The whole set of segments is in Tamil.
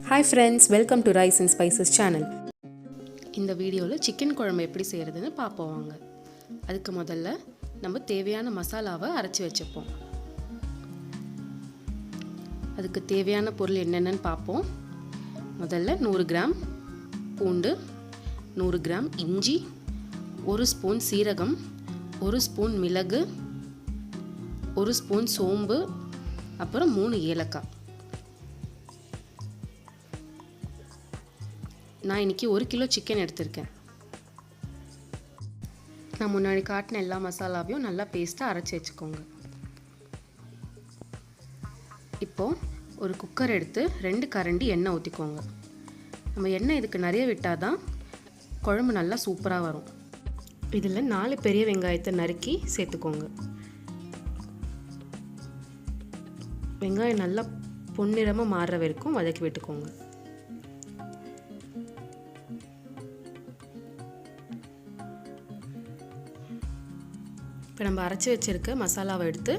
Hi friends, welcome to Rice and Spices channel. இந்த வீடியோவில் சிக்கன் குழம்பு எப்படி செய்கிறதுன்னு பார்ப்போம் வாங்க. அதுக்கு முதல்ல நம்ம தேவையான மசாலாவை அரைச்சி வச்சுப்போம். அதுக்கு தேவையான பொருள் என்னென்னு பார்ப்போம். முதல்ல 100 கிராம் பூண்டு, 100 கிராம் இஞ்சி, 1 ஸ்பூன் சீரகம், 1 ஸ்பூன் மிளகு, 1 ஸ்பூன் சோம்பு, அப்புறம் 3 ஏலக்காய். நான் இன்றைக்கி 1 கிலோ சிக்கன் எடுத்திருக்கேன். நான் முன்னாடி காட்டின எல்லா மசாலாவையும் நல்லா பேஸ்ட்டாக அரைச்சி வச்சுக்கோங்க. இப்போது ஒரு குக்கர் எடுத்து 2 கரண்டி எண்ணெய் ஊற்றிக்கோங்க. நம்ம எண்ணெய் இதுக்கு நிறைய விட்டால் தான் குழம்பு நல்லா சூப்பராக வரும். இதில் 4 பெரிய வெங்காயத்தை நறுக்கி சேர்த்துக்கோங்க. வெங்காயம் நல்லா பொன்னிறமாக மாறுற வரைக்கும் வதக்கி விட்டுக்கோங்க. இப்போ நம்ம அரைச்சி வச்சுருக்க மசாலாவை எடுத்து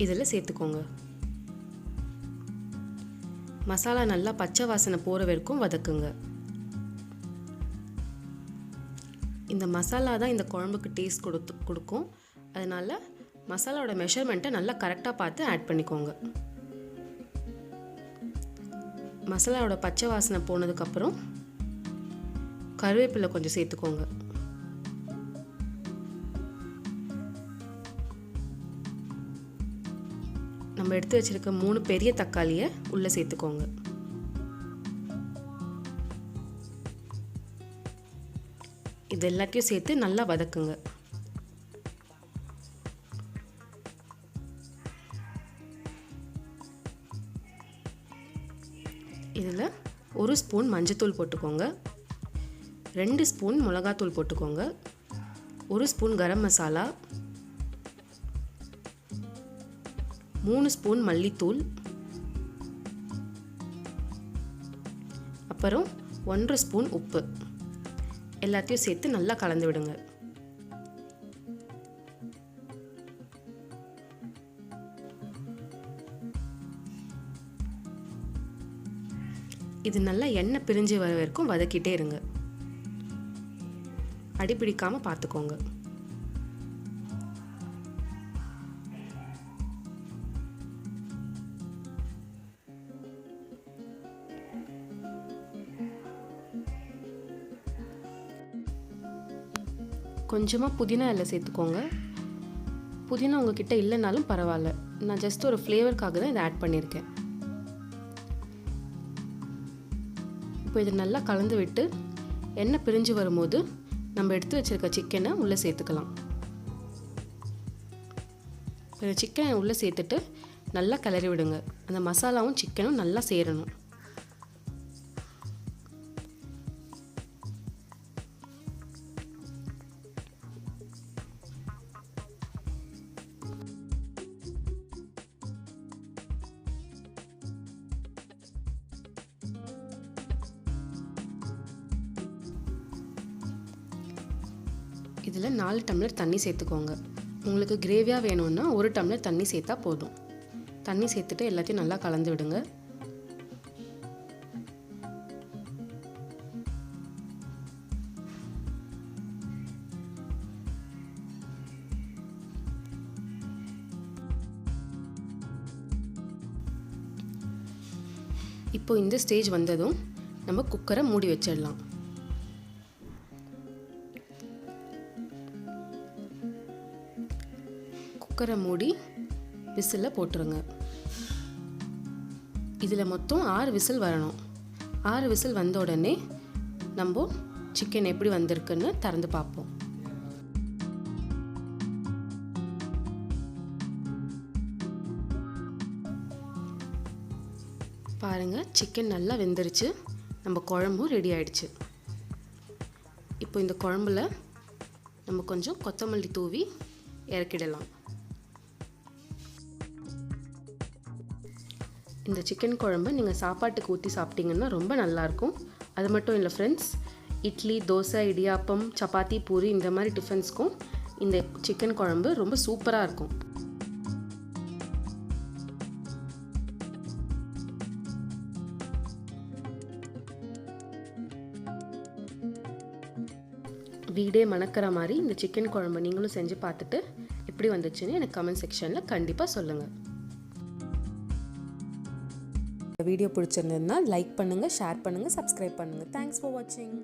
இதில் சேர்த்துக்கோங்க. மசாலா நல்லா பச்சை வாசனை போகிற வரைக்கும் வதக்குங்க. இந்த மசாலா தான் இந்த குழம்புக்கு டேஸ்ட் கொடுக்கும். அதனால் மசாலாவோட மெஷர்மெண்ட்டை நல்லா கரெக்டாக பார்த்து ஆட் பண்ணிக்கோங்க. மசாலாவோட பச்சை வாசனை போனதுக்கப்புறம் கருவேப்பிலை கொஞ்சம் சேர்த்துக்கோங்க. நம்ம எடுத்து வச்சுருக்க 3 பெரிய தக்காளியை உள்ளே சேர்த்துக்கோங்க. இது எல்லாத்தையும் சேர்த்து நல்லா வதக்குங்க. இதில் 1 ஸ்பூன் மஞ்சத்தூள் போட்டுக்கோங்க, 2 ஸ்பூன் மிளகாத்தூள் போட்டுக்கோங்க, 1 ஸ்பூன் கரம் மசாலா, 3 ஸ்பூன் மல்லித்தூள், அப்புறம் 1 ஸ்பூன் உப்பு எல்லாத்தையும் சேர்த்து நல்லா கலந்து விடுங்க. இது நல்லா எண்ணெய் பிரிஞ்சு வர வரைக்கும் வதக்கிட்டே இருங்க. அடிப்பிடிக்காம பார்த்துக்கோங்க. கொஞ்சமாக புதினா இலை சேர்த்துக்கோங்க. புதினா உங்ககிட்ட இல்லைனாலும் பரவாயில்ல, நான் ஜஸ்ட் ஒரு ஃப்ளேவருக்காக தான் இதை ஆட் பண்ணியிருக்கேன். இப்போ இதை நல்லா கலந்து விட்டு எண்ணெய் பிரிஞ்சு வரும்போது நம்ம எடுத்து வச்சுருக்க சிக்கனை உள்ளே சேர்த்துக்கலாம். இப்போ சிக்கனை உள்ளே சேர்த்துட்டு நல்லா கிளறி விடுங்க. அந்த மசாலாவும் சிக்கனும் நல்லா சேரணும். இதில் 4 டம்ளர் தண்ணி சேர்த்துக்கோங்க. உங்களுக்கு கிரேவியாக வேணும்னா 1 டம்ளர் தண்ணி சேர்த்தா போதும். தண்ணி சேர்த்துட்டு எல்லாத்தையும் நல்லா கலந்து விடுங்க. இப்போ இந்த ஸ்டேஜ் வந்ததும் நம்ம குக்கரை மூடி வச்சிடலாம். குக்கரை மூடி விசிலில் போட்டுருங்க. இதில் மொத்தம் 6 விசில் வரணும். 6 விசில் வந்த உடனே நம்ம சிக்கன் எப்படி வந்திருக்குன்னு திறந்து பார்ப்போம். பாருங்கள், சிக்கன் நல்லா வெந்துருச்சு. நம்ம குழம்பும் ரெடி ஆயிடுச்சு. இப்போ இந்த குழம்புல நம்ம கொஞ்சம் கொத்தமல்லி தூவி இறக்கிடலாம். இந்த சிக்கன் குழம்பு நீங்கள் சாப்பாட்டுக்கு ஊற்றி சாப்பிட்டீங்கன்னா ரொம்ப நல்லாயிருக்கும். அது மட்டும் இல்லை ஃப்ரெண்ட்ஸ், இட்லி, தோசை, இடியாப்பம், சப்பாத்தி, பூரி இந்த மாதிரி டிஃபன்ஸ்க்கும் இந்த சிக்கன் குழம்பு ரொம்ப சூப்பராக இருக்கும். வீடே மணக்கிற மாதிரி இந்த சிக்கன் குழம்பு நீங்களும் செஞ்சு பார்த்துட்டு எப்படி வந்துச்சுன்னு எனக்கு கமெண்ட் செக்ஷனில் கண்டிப்பாக சொல்லுங்கள். வீடியோ பிடிச்சிருந்ததுன்னா லைக் பண்ணுங்கள், ஷேர் பண்ணுங்கள், சப்ஸ்கிரைப் பண்ணுங்கள். தேங்க்ஸ் ஃபார் வாட்சிங்.